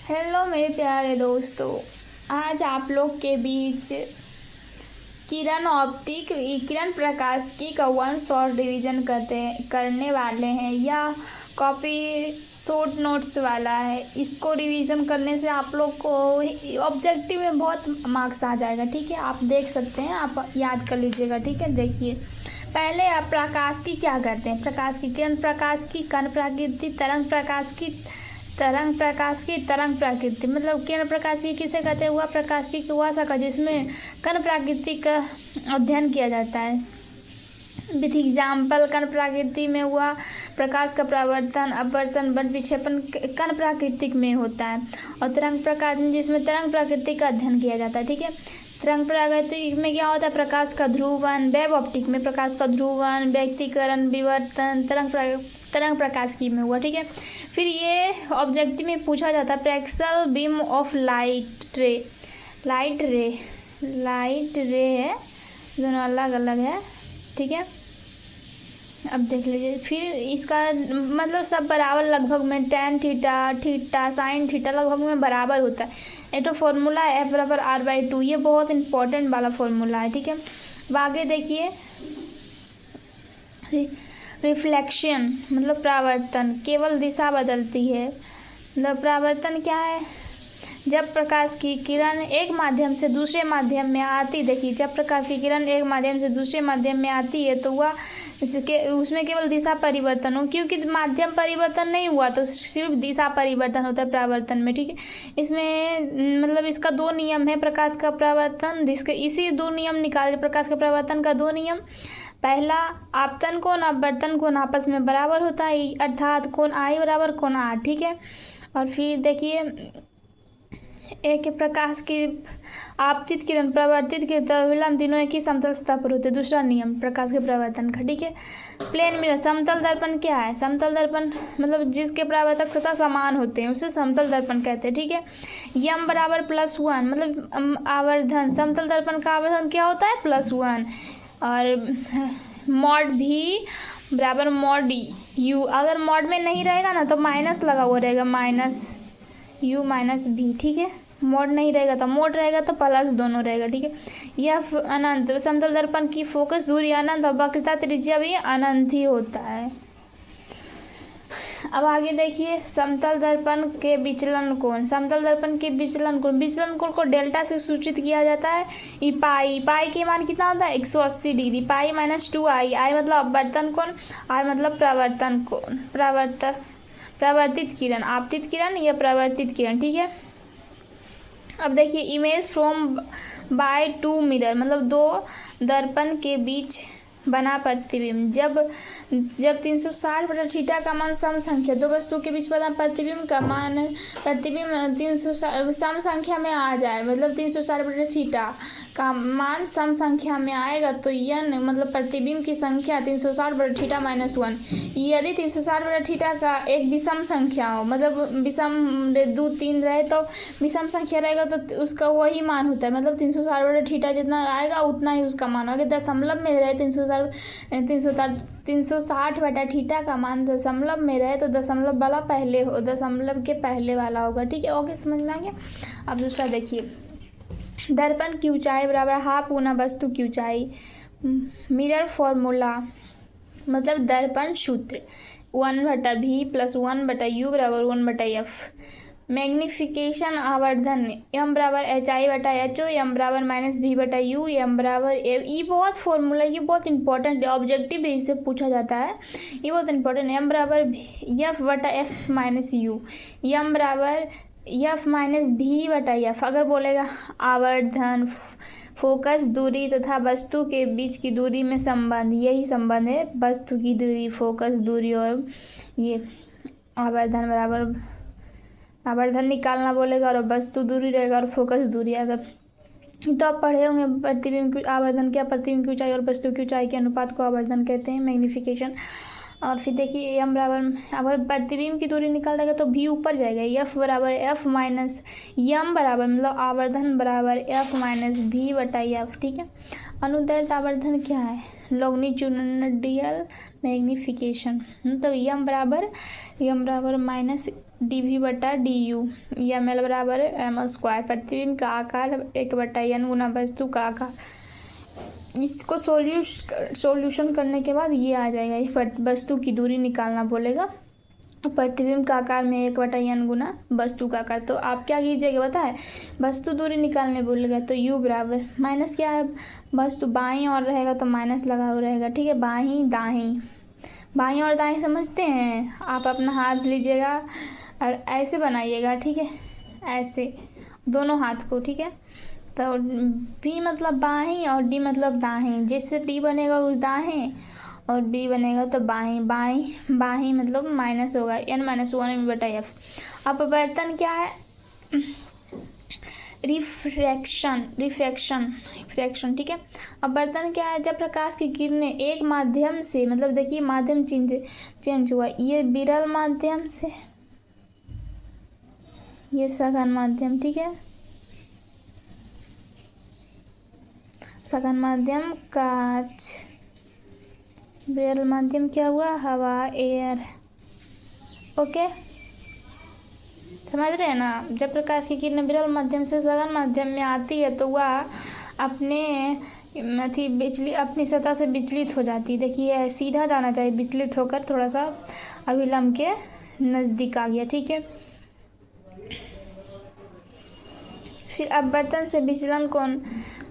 Hello मेरे प्यारे दोस्तों, आज आप लोग के बीच किरण प्रकाश की का वन शॉट रिवीजन करने वाले हैं। यह कॉपी शॉर्ट नोट्स वाला है। इसको रिवीजन करने से आप लोग को ऑब्जेक्टिव में बहुत मार्क्स आ जाएगा। ठीक है, आप देख सकते हैं, आप याद कर लीजिएगा। ठीक है, देखिए पहले आप प्रकाश की क्या करते हैं। प्रकाश की किरण प्रकाश की कण प्रकृति, तरंग प्रकृति मतलब किरण प्रकाश की किसे कहते हैं। हुआ प्रकाश की हुआ शाखा जिसमें कण प्रकृति का अध्ययन किया जाता है। विथ एग्जाम्पल, कण प्रकृति में हुआ प्रकाश का प्रवर्तन, अपवर्तन, बंट विक्षेपण कण प्राकृतिक में होता है। और तरंग प्रकाश जिसमें तरंग प्रकृति का अध्ययन किया जाता है। ठीक है, तरंग प्रकृति में क्या होता है, प्रकाश का ध्रुवण। वेव ऑप्टिक में प्रकाश का ध्रुवण, व्यक्तीकरण, विवर्तन तरंग प्रकाश की में हुआ। ठीक है, फिर ये ऑब्जेक्टिव में पूछा जाता है फ्रैक्शनल बीम ऑफ लाइट रे है, दोनों अलग अलग है। ठीक है, अब देख लीजिए। फिर इसका मतलब सब बराबर लगभग में tan थीटा sin थीटा लगभग में बराबर होता है। ये तो फॉर्मूला है F=R/2, ये बहुत इंपॉर्टेंट वाला फॉर्मूला है। ठीक है, अब आगे देखिए। रिफ्लेक्शन मतलब परावर्तन, केवल दिशा बदलती है। मतलब परावर्तन क्या है, जब प्रकाश की किरण एक माध्यम से दूसरे माध्यम में आती, देखिए जब प्रकाश की किरण एक माध्यम से दूसरे माध्यम में आती है तो वह उसमें केवल दिशा परिवर्तन हो, क्योंकि माध्यम परिवर्तन नहीं हुआ तो सिर्फ दिशा परिवर्तन होता है परावर्तन में। ठीक है, इसमें मतलब इसका दो नियम है प्रकाश का परावर्तन, जिसके इसी दो नियम निकाले प्रकाश का परावर्तन का दो नियम। पहला, आपतन कोण अपवर्तन कोण आपस में बराबर होता है, अर्थात कोण I बराबर कोण R। ठीक है, और फिर देखिए एक प्रकाश की आपतित किरण प्रवर्तित किरण विलंब तीनों एक ही समतल सतह पर होते हैं। दूसरा नियम प्रकाश के परावर्तन का। ठीक है, प्लेन मिरर समतल दर्पण क्या है, समतल दर्पण मतलब जिसके परावर्तक सतह समान होते हैं उसे समतल दर्पण कहते हैं। ठीक है, यम बराबर +1 मतलब आवर्धन, समतल दर्पण का आवर्धन क्या होता है +1। और मॉड भी बराबर मॉड U, अगर मॉड में नहीं रहेगा ना तो माइनस लगा हुआ रहेगा, -U-V। ठीक है, मोड नहीं रहेगा तो मोड रहेगा तो प्लस दोनों रहेगा। ठीक है, यह अनंत समतल दर्पण की फोकस दूरी अनंत और वक्रता त्रिज्या भी अनंत ही होता है। अब आगे देखिए समतल दर्पण के विचलन कोण, समतल दर्पण के विचलन कोण को डेल्टा से सूचित किया जाता है। ये पाई के मान कितना होता है 180 डिग्री, पाई -2i, आई मतलब अपवर्तन कोण, आर मतलब प्रवर्तन कोण, प्रवर्तित किरण, आपतित किरण या प्रवर्तित किरण। ठीक है, अब देखिए image from by two mirror मतलब दो दर्पण के बीच बना प्रतिबिंब। जब 360/θ का मान सम संख्या, दो वस्तु के बीच बना प्रतिबिंब का मान 360 सम संख्या में आ जाए, मतलब 360/θ का मान सम संख्या में आएगा तो n मतलब प्रतिबिंब की संख्या 360/θ -1। यदि 360/θ का एक विषम संख्या हो, मतलब विषम 2 3 रहे तो विषम संख्या रहेगा तो उसका वही मान होता है, मतलब 360/θ जितना आएगा उतना ही उसका मान। अगर दशमलव में रहे 360/θ का मान दशमलव में रहे तो दशमलव वाला दशमलव के पहले वाला होगा। ठीक है, ओके, समझ में आ गया। अब दूसरा देखिए, दर्पण की ऊंचाई बराबर हाफ गुना वस्तु की ऊंचाई। मिरर फॉर्मूला मतलब दर्पण सूत्र 1/v + 1/u बराबर 1/f। मैग्निफिकेशन आवर्धन m बराबर hi/ho, m बराबर -v/u, m बराबर a। ये बहुत फॉर्मूला, ये बहुत इंपॉर्टेंट है, ऑब्जेक्टिव बेस से पूछा जाता है, ये बहुत इंपॉर्टेंट है। m बराबर f/f - u, m बराबर f -v/f। अगर बोलेगा आवर्धन, फोकस दूरी तथा वस्तु के बीच की दूरी में संबंध, यही संबंध है वस्तु की दूरी, फोकस दूरी और ये आवर्धन बराबर, आवर्धन निकालना बोलेगा और वस्तु दूरी रहेगा और फोकस दूरी। अगर तो आप पढ़े होंगे प्रतिबिंब की आवर्धन क्या, प्रतिबिंब की ऊंचाई और वस्तु की ऊंचाई के अनुपात को आवर्धन कहते हैं। मैग्निफिकेशन और फिर देखिए एम बराबर, अगर प्रतिबिंब की दूरी निकाल देगा तो भी ऊपर जाएगा, एफ बराबर एफ माइनस एम बराबर मतलब आवर्धन बराबर एफ माइनस भी बटा एफ। ठीक है, अनुदैर्ध्य आवर्धन क्या है, लॉन्गिट्यूडिनल मैग्निफिकेशन, मतलब एम बराबर माइनस डी वी बटा डी यू, एम एल बराबर एम स्क्वायर, प्रतिबिंब का आकार 1/n गुना वस्तु का आकार। इसको सॉल्यूशन करने के बाद ये आ जाएगा, ये वस्तु की दूरी निकालना बोलेगा, प्रतिबिंब का आकार में 1/n गुना वस्तु का आकार। तो आप क्या कीजिएगा पता है, वस्तु दूरी निकालने बोलेगा तो u बराबर माइनस क्या है, वस्तु बाईं और रहेगा तो माइनस लगा हुआ रहेगा। ठीक है, बाईं दाईं, बाईं और दाईं समझते हैं, आप अपना हाथ लीजिएगा और ऐसे बनाइएगा। ठीक है, ऐसे दोनों हाथ को। ठीक है, तो b मतलब बाहीं और d मतलब दाहीं, जिससे d बनेगा उस दाहीं और b बनेगा तो बाहीं, बाहीं मतलब माइनस होगा n-1 बटा f। अब अपवर्तन क्या है, रिफ्रैक्शन। ठीक है, अपवर्तन क्या है, जब प्रकाश की किरणें एक माध्यम से, मतलब देखिए माध्यम चेंज हुआ, ये विरल माध्यम से, ये सघन माध्यम। ठीक है, सघन माध्यम कांच, विरल माध्यम क्या हुआ, हवा एयर। ओके, समझ रहे हैं ना, जब प्रकाश की किरणें विरल माध्यम से सघन माध्यम में आती है तो वह अपनी सतह से विचलित हो जाती है। देखिए सीधा जाना चाहिए, विचलित होकर थोड़ा सा अभिलंब के नज़दीक आ गया। ठीक है, फिर अपवर्तन से विचलन कोण,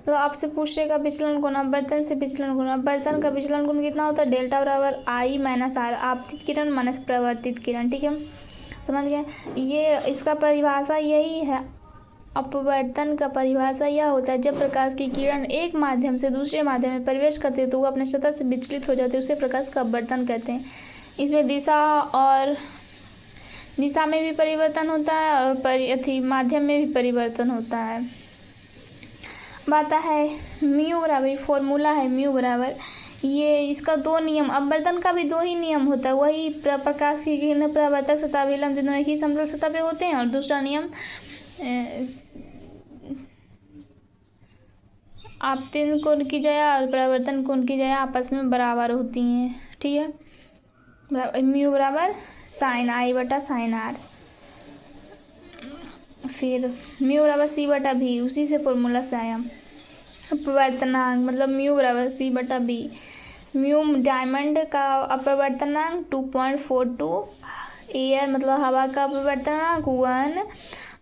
तो आपसे पूछेगा विचलन कोण, अपवर्तन से विचलन कोण, अपवर्तन का विचलन कोण कितना होता है, डेल्टा बराबर आई माइनस आर, आपतित किरण माइनस प्रवर्तित किरण। ठीक है, समझ गए, ये इसका परिभाषा यही है। अपवर्तन का परिभाषा यह होता है, जब प्रकाश की किरण एक माध्यम से दूसरे माध्यम में प्रवेश करती है तो वो अपने सतह से विचलित हो जाती है, उसे प्रकाश का अपवर्तन कहते हैं। इसमें दिशा में भी परिवर्तन होता है और माध्यम में भी परिवर्तन होता है। बात है म्यू बराबर, फॉर्मूला है म्यू बराबर, ये इसका दो नियम, अपवर्तन का भी दो ही नियम होता है, वही प्रकाश की किरणें परावर्तक सतह अभिलंब दोनों एक ही समतल सतह पे होते हैं, और दूसरा नियम आपतित कोण की जया और परावर्तन कोण की जया आपस में बराबर होती हैं। ठीक है, म्यू बराबर साइन आई बटा साइन आर, फिर म्यू बराबर सी बटा भी, उसी से फॉर्मूला से आया। अपवर्तनांक मतलब म्यू बराबर सी बटा बी, म्यू डायमंड का अपवर्तनांक 2.42, एयर मतलब हवा का अपवर्तनांक 1,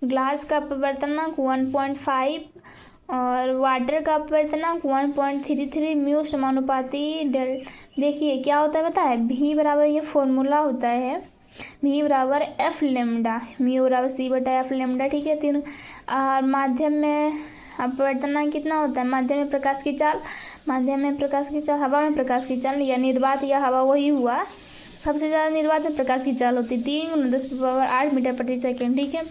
ग्लास का अपवर्तनांक 1.5 और वाटर का अपवर्तनांक 1.33। म्यू समानुपाती देखिए क्या होता है पता है, भी बराबर ये फॉर्मूला होता है, भी बराबर एफ लेमडा, म्यू बराबर सी बटा एफ लेमडा। ठीक है, तीनों। और माध्यम में अपवर्तनांक कितना होता है, माध्यम में प्रकाश की चाल, हवा में प्रकाश की चाल, या निर्वात या हवा वही हुआ, सबसे ज़्यादा निर्वात में प्रकाश की चाल होती है 3×10⁸ मीटर प्रति सेकेंड। ठीक है,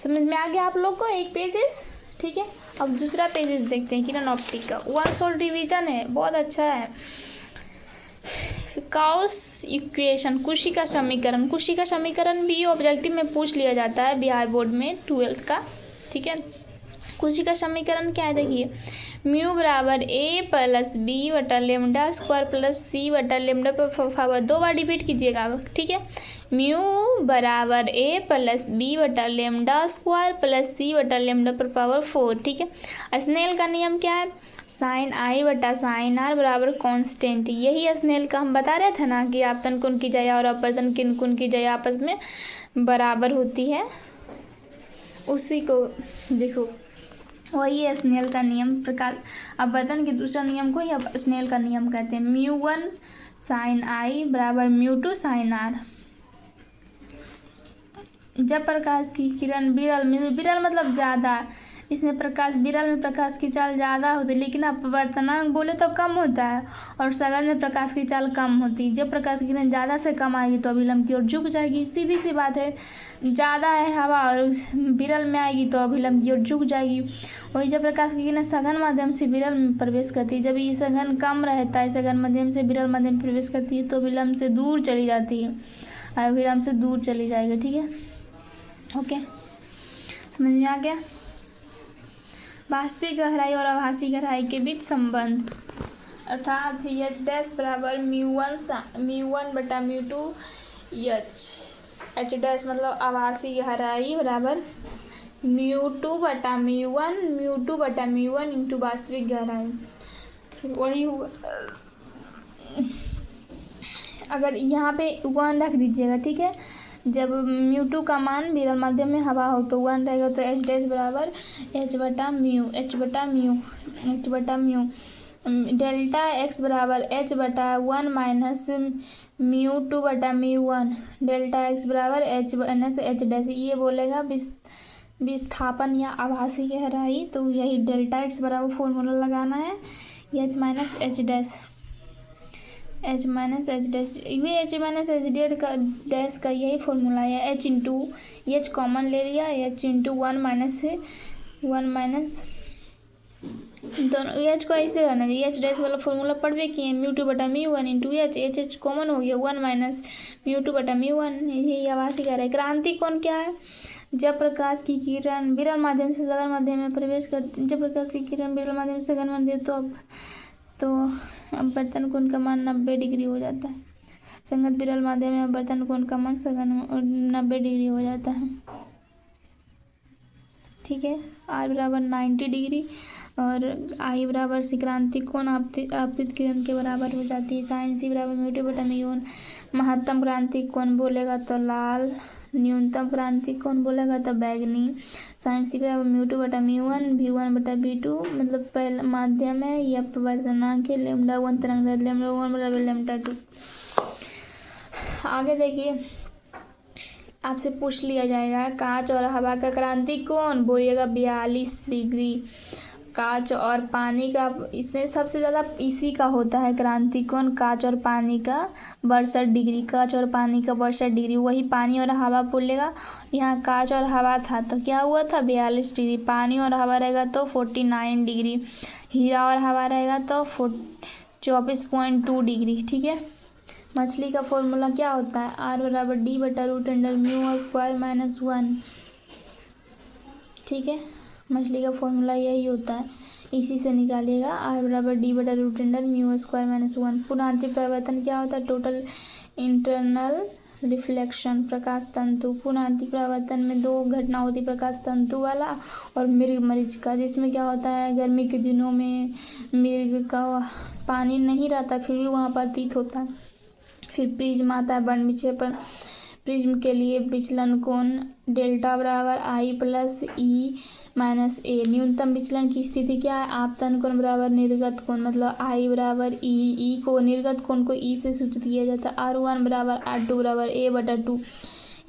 समझ में आ गया आप लोग को एक पेजेस। ठीक है, अब दूसरा पेजेस देखते हैं, किरण ऑप्टिक का 1 शॉर्ट रिवीजन है, बहुत अच्छा है। काउस इक्वेशन, कुशी का समीकरण भी ऑब्जेक्टिव में पूछ लिया जाता है बिहार बोर्ड में 12th का। ठीक है, कुशी का समीकरण क्या है, देखिए म्यू बराबर ए प्लस बी बटा लेमडा स्क्वायर प्लस सी बटा लेमडा पर पावर, दो बार रिपीट कीजिएगा। ठीक है, म्यू बराबर ए प्लस बी बटा लेमडा स्क्वायर प्लस सी बटा लेमडा पर पावर 4। ठीक है, स्नेल का नियम क्या है, साइन आई बटा साइन आर बराबर कांस्टेंट, यही स्नेल का हम बता रहे थे ना कि आपतन कोण की जया और अपवर्तन कोण की जया आपस में बराबर होती है, उसी को देखो, वही है स्नेल का नियम। प्रकाश अपवर्तन के दूसरा नियम को ही स्नेल का नियम कहते हैं। μ1 साइन आई बराबर μ2 साइन आर। जब प्रकाश की किरण विरल मतलब ज़्यादा, इसमें प्रकाश विरल में प्रकाश की चाल ज़्यादा होती है, लेकिन अपवर्तनांक बोले तो कम होता है, और सघन में प्रकाश की चाल कम होती है। जब प्रकाश की किरण ज़्यादा से कम आएगी तो अभिलंब की ओर झुक जाएगी। सीधी सी बात है, ज़्यादा है हवा और विरल में आएगी तो अभिलंब की ओर झुक जाएगी। वही जब प्रकाश की किरण सघन माध्यम से विरल में प्रवेश करती है, जब ये सघन कम रहता है, सघन माध्यम से विरल माध्यम में प्रवेश करती है तो अभिलंब से दूर चली जाती है, अभिलंब से दूर चली जाएगी। ठीक है, ओके, समझ में आ गया। वास्तविक गहराई और आभासी गहराई के बीच संबंध, अर्थात एच डैश बराबर म्यू1 बटा म्यू2 एच डैश मतलब आभासी गहराई बराबर म्यू2 बटा म्यू1 इंटू वास्तविक गहराई। फिर वही हुआ, अगर यहाँ पे 1 रख दीजिएगा। ठीक है, जब म्यू2 का मान विरल माध्यम में हवा हो तो 1 रहेगा, तो एच डैश बराबर एच बटा म्यू डेल्टा एक्स बराबर एच बटा 1 माइनस म्यू2 बटा म्यू1 डेल्टा एक्स बराबर एच माइनस एच डैश। ये बोलेगा विस्थापन या आभासी गहराई, तो यही डेल्टा एक्स बराबर फॉर्मूला लगाना है, एच माइनस एच डैश ये एच माइनस एच डैश का यही फॉर्मूला है। एच इंटू एच कॉमन ले लिया, एच इंटू 1 माइनस दोनों एच को ऐसे रहना चाहिए। एच डैश वाला फॉर्मूला पढ़वे किए, म्यू2 बटा म्यू1 इंटू एच कॉमन हो गया, 1 माइनस म्यू2 बटा म्यू1। यही आभासी गहराई। क्रांति कोण क्या है? जब प्रकाश की किरण विरल माध्यम से सघन माध्यम में प्रवेश करती, जब प्रकाश की किरण विरल माध्यम से सघन माध्यम तो अपवर्तन कोण का मान 90 डिग्री हो जाता है। संगत विरल माध्यम में अपवर्तन कोण का मान सघन 90 डिग्री हो जाता है। ठीक है, आर बराबर 90 डिग्री और आई बराबर सिक्रांतिक कोण आपतित किरण के बराबर हो जाती है। साइन सी बराबर म्यू2 बटा म्यू1। महत्तम क्रांतिक कोण बोलेगा तो लाल, न्यूनतम क्रांतिक कोण बोलेगा तो बैगनी। साइन सी बराबर म्यू2 बटा म्यू1 v1 बटा v2, मतलब पहला माध्यम है, यह अपवर्तनांक है λ1 तरंगदैर्घ्य λ1 बराबर λ2। आगे देखिए, आपसे पूछ लिया जाएगा कांच और हवा का क्रांतिक कोण, बोलिएगा 42 डिग्री। कांच और पानी का, इसमें सबसे ज़्यादा इसी का होता है क्रांतिक कोण, कांच और पानी का 62 डिग्री। कांच और पानी का 62 डिग्री, वही पानी और हवा बोलेगा। यहाँ कांच और हवा था तो क्या हुआ था 42 डिग्री, पानी और हवा रहेगा तो 49 डिग्री, हीरा और हवा रहेगा तो 24.2 डिग्री। ठीक है, मछली का फॉर्मूला क्या होता है? आर बराबर डी बटा root under mu square minus 1। ठीक है, मछली का फॉर्मूला यही होता है, इसी से निकालिएगा। आर बराबर डी बटा root under mu square minus 1। पुनांतिक परावर्तन क्या होता है? टोटल इंटरनल रिफ्लेक्शन, प्रकाश तंतु। पुनांतिक परावर्तन में 2 घटना होती, प्रकाश तंतु वाला और मृग मरीच का, जिसमें क्या होता है गर्मी के दिनों में मृग का पानी नहीं रहता, फिर भी वहाँ प्रतीत होता है। फिर प्रिज्म आता है बर्न विक्षेपण। प्रिज्म के लिए विचलन कोण डेल्टा बराबर आई प्लस ई माइनस ए। न्यूनतम विचलन की स्थिति क्या है? आपतन कोण बराबर निर्गत कोण, मतलब आई बराबर ई को निर्गत कोण को ई से सूचित किया जाता है। R1 बराबर R2 बराबर ए बटा 2।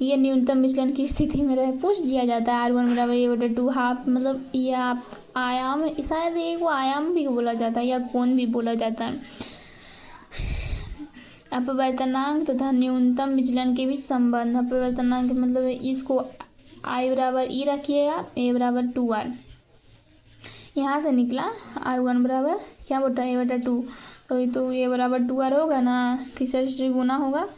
ये न्यूनतम विचलन की स्थिति में रहे पूछ दिया जाता है। R1 बराबर ए बटा 2 हाफ, मतलब ये आप आयाम, शायद एक वो आयाम भी बोला जाता है या कोण भी बोला जाता है। अपवर्तनांक तथा न्यूनतम विचलन के बीच संबंध। अपवर्तनांक मतलब इसको आई बराबर ई रखिएगा, ए बराबर 2r, यहाँ से निकला R1 बराबर क्या बटा ए बटा 2, तो ए बराबर 2r होगा ना, तीसरा से गुना होगा।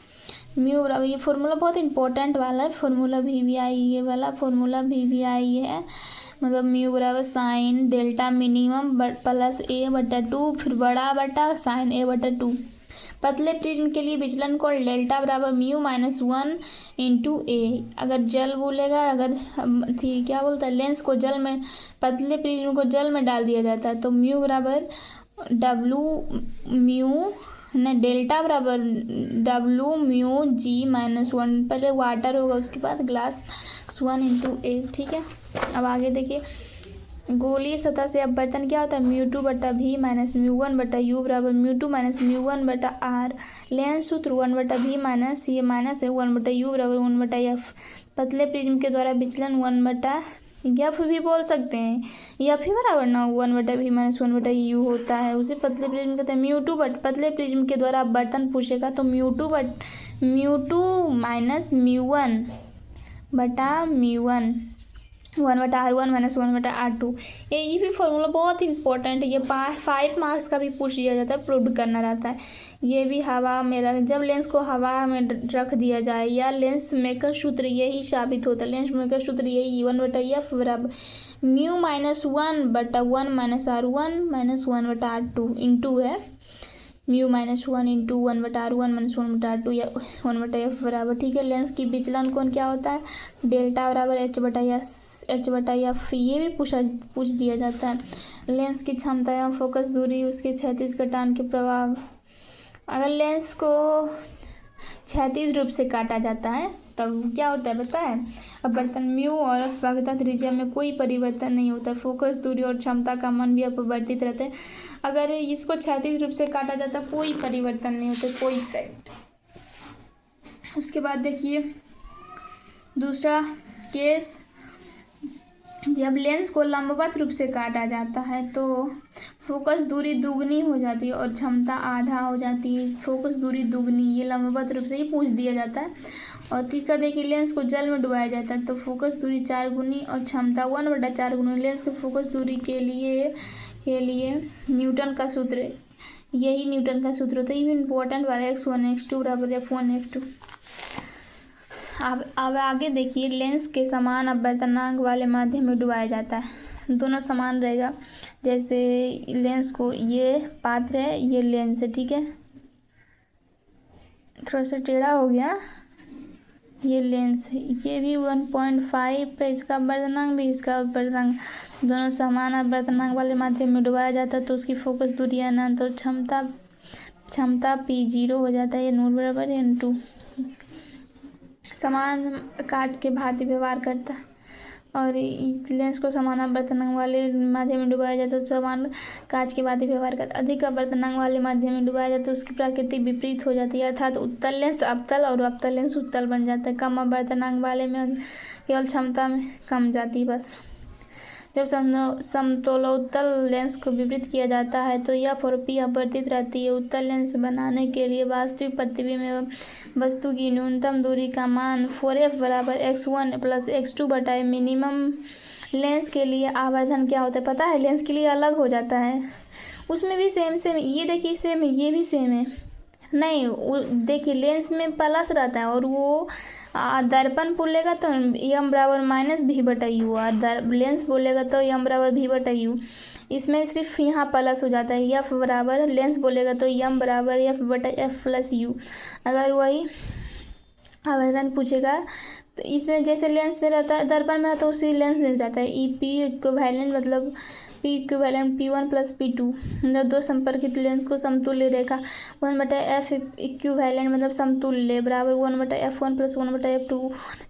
म्यू बराबर, ये फॉर्मूला बहुत इंपॉर्टेंट वाला है, फॉर्मूला VVI, ये वाला फॉर्मूला VVI है, मतलब म्यू बराबर साइन डेल्टा मिनिमम प्लस ए बटा 2, फिर बड़ा बटा साइन ए बटा 2। पतले प्रिज्म के लिए विचलन कोण डेल्टा बराबर म्यू माइनस 1 इंटू ए। अगर जल बोलेगा, अगर थी क्या बोलता है, लेंस को जल में, पतले प्रिज्म को जल में डाल दिया जाता है तो म्यू बराबर डेल्टा बराबर W म्यू जी माइनस 1, पहले वाटर होगा उसके बाद ग्लास -1 इंटू ए। ठीक है, अब आगे देखिए, गोलीय सतह से अपवर्तन क्या होता है? म्यू2 बटा भी माइनस म्यू1 बटा यू बराबर म्यू2 माइनस म्यू1 बटा आर। लेंस सूत्र 1 बटा भी माइनस, ये माइनस है, 1 बटा यू बराबर 1 बटा एफ। पतले प्रिज्म के द्वारा विचलन 1 बटा यफ भी बोल सकते हैं। यफ ही बराबर ना 1/v-1/u होता है, उसे पतले प्रिज्म कहते हैं। म्यू टू बट पतले प्रिज्म के द्वारा बर्तन पूछेगा तो mu two minus म्यू1/म्यू1 1/r1 - 1/r2। ये भी फॉर्मूला बहुत इंपॉर्टेंट है, ये 5 मार्क्स का भी पूछ लिया जाता है, प्रूव करना रहता है। ये भी हवा में जब लेंस को हवा में रख दिया जाए या लेंस मेकर सूत्र यही साबित होता है। लेंस मेकर सूत्र यही 1/f बराबर μ-1/1 - -1/r2 इंटू है μ-1 × 1/r1 - 1/r2 या 1/f बराबर। ठीक है, लेंस की विचलन कोण क्या होता है, डेल्टा बराबर h/f। ये भी पूछ दिया जाता है। लेंस की क्षमता एवं फोकस दूरी, उसके क्षैतिज कटान के प्रभाव। अगर लेंस को क्षैतिज रूप से काटा जाता है तब क्या होता है पता है, अपवर्तन म्यू और वक्रता त्रिज्या में कोई परिवर्तन नहीं होता। फोकस दूरी और क्षमता का मान भी अपरिवर्तित रहते हैं। अगर इसको क्षैतिज रूप से काटा जाता कोई परिवर्तन नहीं होता, कोई इफेक्ट। उसके बाद देखिए दूसरा केस, जब लेंस को लंबवत रूप से काटा जाता है तो फोकस दूरी दुगनी हो जाती है और क्षमता आधा हो जाती है। फोकस दूरी दुगनी, ये लंबवत रूप से ही पूछ दिया जाता है। और तीसरा देखिए, लेंस को जल में डुबाया जाता है तो फोकस दूरी 4 गुनी और क्षमता 1/4 गुनी। लेंस के फोकस दूरी के लिए न्यूटन का सूत्र, यही न्यूटन का सूत्र होता है। ये भी इम्पोर्टेंट वाला है, x1 x2 बराबर f1 f2। अब आगे देखिए, लेंस के समान अपवर्तनांक वाले माध्यम में डुबाया जाता है, दोनों समान रहेगा। जैसे लेंस को, ये पात्र है, ये लेंस है, ठीक है, थोड़ा सा टेढ़ा हो गया, ये लेंस है, ये भी 1.5 पे, इसका अपवर्तनांक भी, इसका अपवर्तनांक, दोनों समान अपवर्तनांक वाले माध्यम में डुबाया जाता है तो उसकी फोकस दूरी अनंत और क्षमता p0 हो जाता है। ये नूर बराबर n2 समान कांच के भांति व्यवहार करता है। और इस लेंस को समान अपवर्तनांक वाले माध्यम में डुबाया जाता है तो समान कांच के भांति व्यवहार करता है। अधिक अपवर्तनांक वाले माध्यम में डुबाया जाता है तो उसकी प्रकृति विपरीत हो जाती है, अर्थात उत्तल लेंस अवतल और अवतल लेंस उत्तल बन जाता है। कम अपवर्तनांक वाले में केवल क्षमता में कम जाती है बस। जब समतलोत्तल लेंस को विपरीत किया जाता है तो यह और p अपवर्तित रहती है। उत्तल लेंस बनाने के लिए वास्तविक प्रतिबिंब में वस्तु की न्यूनतम दूरी का मान 4f बराबर x1 + x2 मिनिमम। लेंस के लिए आवर्धन क्या होता है पता है, लेंस के लिए अलग हो जाता है, उसमें भी सेम, ये देखिए सेम है, ये भी सेम है, नहीं देखिए लेंस में प्लस रहता है और वो दर्पण बोलेगा तो m बराबर -v/u और लेंस बोलेगा तो m बराबर v/u। इसमें सिर्फ यहाँ प्लस हो जाता है। f बराबर, लेंस बोलेगा तो m बराबर f/f + u। अगर वही आवर्धन पूछेगा तो इसमें जैसे लेंस में रहता है, दर्पण में रहता है, उसी लेंस में रहता है। p इक्विवेलेंट मतलब p इक्विवेलेंट p1 + p2, मतलब दो संपर्कित लेंस को समतुल्य रेखा 1/f इक्विवेलेंट मतलब समतुल्य बराबर 1/f1 + 1/f2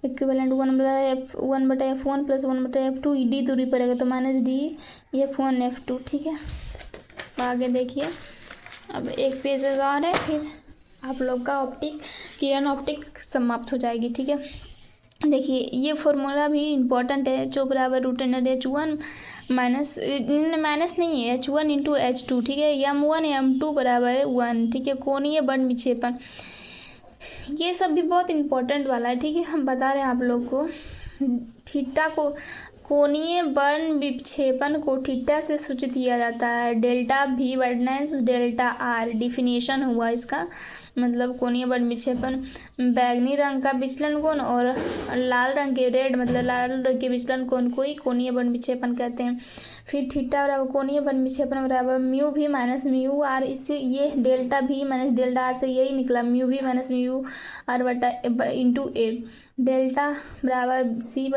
equivalent 1/f1 + 1/f2 d दूरी पर रहेगा तो -d f1 f2। ठीक है, आगे देखिए, अब एक पेज और है, फिर आप लोग का किरण ऑप्टिक समाप्त हो जाएगी। ठीक है, देखिए ये फॉर्मूला भी इम्पोर्टेंट है, जो बराबर √h1 माइनस नहीं है h1 × h2। ठीक है, m1 m2 बराबर 1। ठीक है, कोणीय बल विक्षेपण, ये सब भी बहुत इम्पोर्टेंट वाला है। ठीक है, हम बता रहे हैं आप लोग को, थीटा को, कोणीय बल विक्षेपण को थीटा से सूचित किया जाता है। Delta v versus delta r definition हुआ इसका, मतलब कोणीय बल विक्षेपण बैंगनी रंग का विचलन कोण और लाल रंग के रेड मतलब लाल रंग के विचलन कोण को ही कोणीय बल विक्षेपण कहते हैं। फिर थीटा बराबर कोणीय बल विक्षेपण बराबर μv - μr, इससे ये डेल्टा v - डेल्टा r से यही निकला, μv - μr × a। डेल्टा बराबर c/v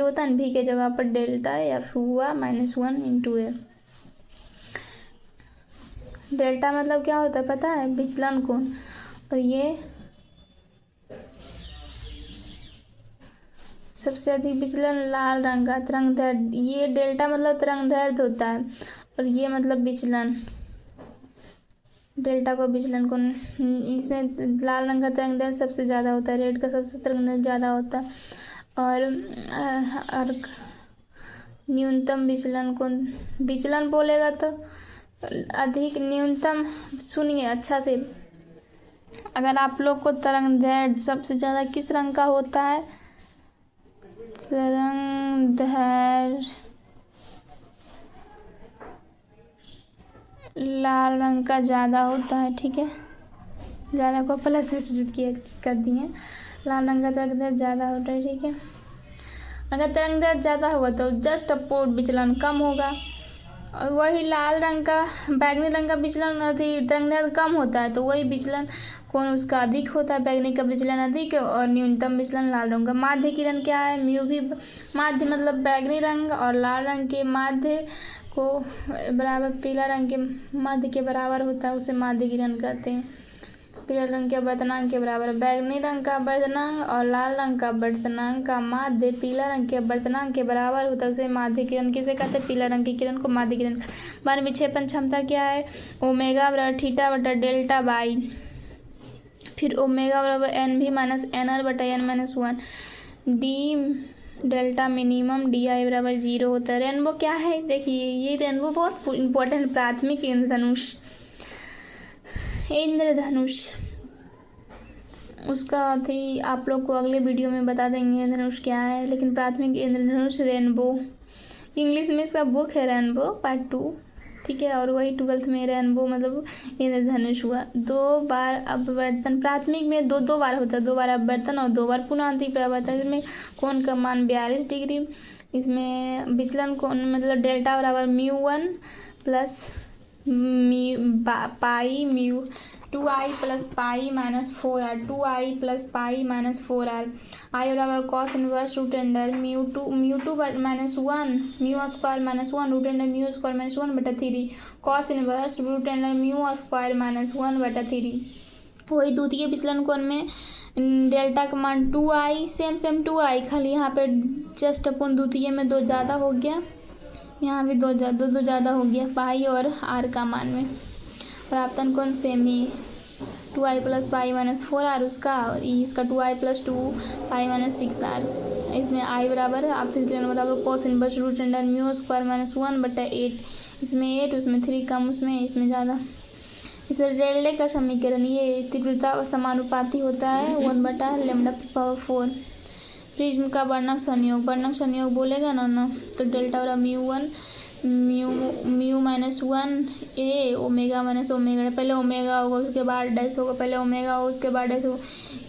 होता है, v के जगह पर डेल्टा f हुआ -1 × a। डेल्टा मतलब क्या होता है पता है, विचलन कोण, और ये सबसे अधिक विचलन लाल रंग का तरंगदैर्घ्य, ये डेल्टा मतलब तरंगदैर्घ्य होता है और ये मतलब विचलन, डेल्टा को विचलन कोण, इसमें लाल रंग का तरंगदैर्घ्य सबसे ज़्यादा होता है, रेड का सबसे तरंगदैर्घ्य ज़्यादा होता है और न्यूनतम विचलन को विचलन बोलेगा तो अधिक न्यूनतम। सुनिए अच्छा से, अगर आप लोग को तरंगदैर्घ्य सबसे ज़्यादा किस रंग का होता है? तरंगदैर्घ्य लाल रंग का ज़्यादा होता है, ठीक है। ज़्यादा को प्लस से सूचित किया कर दिए। लाल रंग का तरंगदैर्घ्य ज़्यादा होता है, ठीक है। अगर तरंगदैर्घ्य ज़्यादा होगा तो जस्ट अपोर्ट विचलन कम होगा, और वही लाल रंग का बैगनी रंग का विचलन तरंगदैर्घ्य कम होता है, तो वही विचलन कौन उसका अधिक होता है? बैगनी का विचलन अधिक और न्यूनतम विचलन लाल रंग का। माध्य किरण क्या है? म्यू भी माध्य मतलब बैगनी रंग और लाल रंग के माध्य को बराबर पीला रंग के माध्य के बराबर होता है, उसे माध्य किरण कहते हैं। पीला रंग के अपवर्तनांक के बराबर। बैगनी रंग का अपवर्तनांक और लाल रंग का अपवर्तनांक का माध्य पीला रंग के अपवर्तनांक के बराबर होता है, उसे माध्य किरण किसे कहते हैं? पीला रंग की किरण को माध्य किरण। मान विक्षेपण क्षमता क्या है? ओमेगा बराबर थीटा बटा डेल्टा बाई, फिर ओमेगा बराबर एन भी माइनस एन आर बटा N minus one, D delta minimum D I बराबर 0 होता है। रेनबो क्या है? देखिए ये रेनबो बहुत इंपॉर्टेंट, प्राथमिक इंद्रधनुष। इंद्रधनुष उसका थी आप लोग को अगले वीडियो में बता देंगे इंद्रधनुष क्या है, लेकिन प्राथमिक इंद्रधनुष रेनबो। इंग्लिश में इसका बुक है रेनबो पार्ट 2, ठीक है। और वही 12th में रेनबो मतलब इंद्रधनुष हुआ। 2 बार अपवर्तन, प्राथमिक में दो बार होता है, 2 बार अपवर्तन और 2 बार पुनः आंतरिक परावर्तन। इसमें कोण का मान 42 डिग्री। इसमें विचलन कोण मतलब डेल्टा बराबर μ1 plus pi mu 2i plus pi minus 4r, 2i plus pi minus 4r। I बराबर cos inverse root under mu two minus 1 mu square minus 1 root under mu square minus 1 बटा 3 cos inverse root under mu square minus 1 बटा 3। वही द्वितीय विचलन कोण में delta का मान 2i सेम 2i, खाली यहाँ पे जस्ट अपन द्वितीय में 2 ज़्यादा हो गया, यहाँ भी दो ज़्यादा हो गया पाई और आर का मान में। प्राप्तन कोण सेम ही 2i plus pi minus 4r उसका, और इसका 2i plus 2 pi minus 6r। इसमें आई बराबर आपसे बराबर cos inverse root under mu square minus 1 बटा 8। इसमें 8 उसमें 3 कम इसमें ज़्यादा। इसमें रेले का समीकरण ये तीव्रता समानुपाती होता है 1 बटा लैम्डा पावर 4। प्रिज्म का वर्णक संयोग बोलेगा ना तो डेल्टा बराबर म्यू माइनस 1 ए ओमेगा माइनस ओमेगा, पहले ओमेगा होगा उसके बाद डैश होगा, पहले ओमेगा होगा उसके बाद डैश होगा।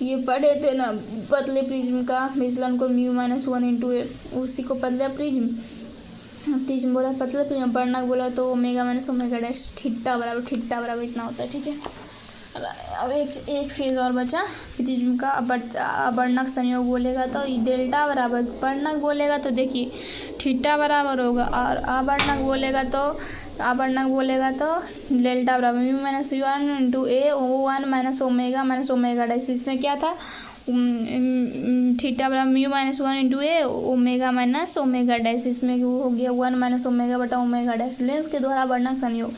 ये पढ़े थे ना पतले प्रिज्म का विचलन को म्यू माइनस 1 इंटू ए, उसी को पतला प्रिज्म बोला, पतला प्रिज्म। वर्णक बोला तो omega minus omega dash theta बराबर इतना होता है, ठीक है। अब एक फेज और बचा प्रिज्म का। वर्णक संयोग बोलेगा तो डेल्टा बराबर, वर्णक बोलेगा तो देखिए थीटा बराबर होगा, और अवर्णक बोलेगा तो डेल्टा बराबर म्यू माइनस 1 इंटू ए 1 माइनस ओमेगा डैश। इसमें क्या था? थीटा बराबर म्यू माइनस 1 इंटू ए ओमेगा माइनस ओमेगा डैश। इसमें वो हो गया 1 माइनस ओमेगा बटा ओमेगा डैश। लेंस के द्वारा वर्णक संयोग।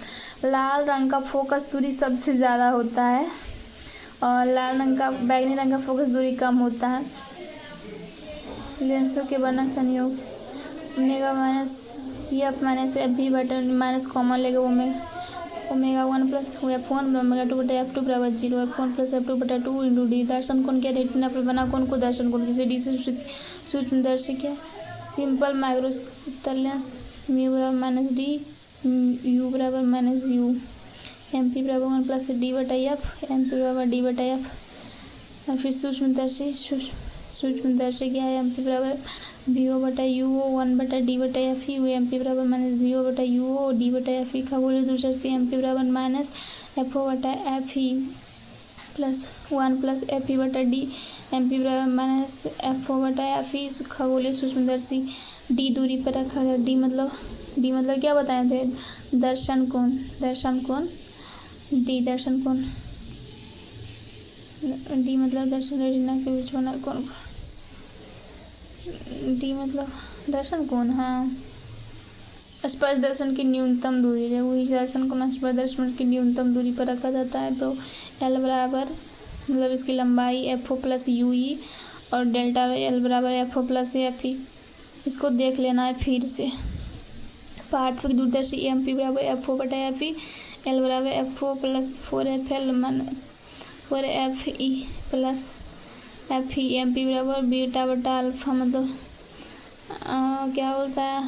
लाल रंग का फोकस दूरी सबसे ज़्यादा होता है और बैगनी रंग का फोकस दूरी कम होता है। लेंसों के वर्णक संयोग omega minus F minus F भी बटा माइनस कॉमन लेगा ओमेगा 1 प्लस f1 ओमेगा 2 बटा f2 बराबर 0, f1 प्लस f2 बटा 2 इंटू डी। दर्शन कोण क्या? रेटिना पर बना कोण को दर्शन कोण किसे डी से सूक्ष्मदर्शी क्या? सिंपल माइक्रोस्कोप लेंस म्यू बराबर माइनस डी यू बराबर माइनस यू, एम पी बराबर 1 प्लस डी बटा एफ, एम पी बराबर डी बटा एफ। और फिर सूक्ष्मदर्शी क्या है? एम पी बराबर वी ओ बटा यू ओ 1 बटा डी बटा एफ ई, एम पी बराबर माइनस वी ओ बटा यू ओ डी बटा एफ ई। खगोलीय दूरदर्शी एम पी बराबर माइनस एफ ओ बटा F E plus 1 plus F ई बटा डी, एम पी बराबर माइनस एफ ओ बटा एफ ई। खगोलीय सूक्ष्मदर्शी डी दूरी पर रखा गया। डी मतलब क्या बताए थे? दर्शन कोण डी मतलब दर्शन रेटिना के बीच बना कोण, डी मतलब दर्शन कोण। हाँ, स्पर्श दर्शन की न्यूनतम दूरी है, वही दर्शन कोण स्पर्श दर्शन की न्यूनतम दूरी पर रखा जाता है। तो एल बराबर मतलब इसकी लंबाई F O plus U E और डेल्टा एल बराबर F O plus F E. इसको देख लेना है फिर से। पार्थक्य दूरदर्शी एम पी बराबर एफ ओ बटा एफ ई, एल बराबर एफ ओ प्लस 4FL मन 4FE plus FE, M P बराबर बीटा बटा अल्फा, मतलब क्या होता है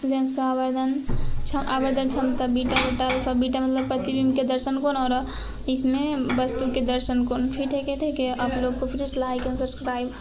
लेंस का आवर्धन क्षमता बीटा बटा अल्फा। बीटा मतलब प्रतिबिंब के दर्शन कोण और इसमें वस्तु के दर्शन कोण। फिर ठीक है आप लोग को फिर लाइक एंड सब्सक्राइब।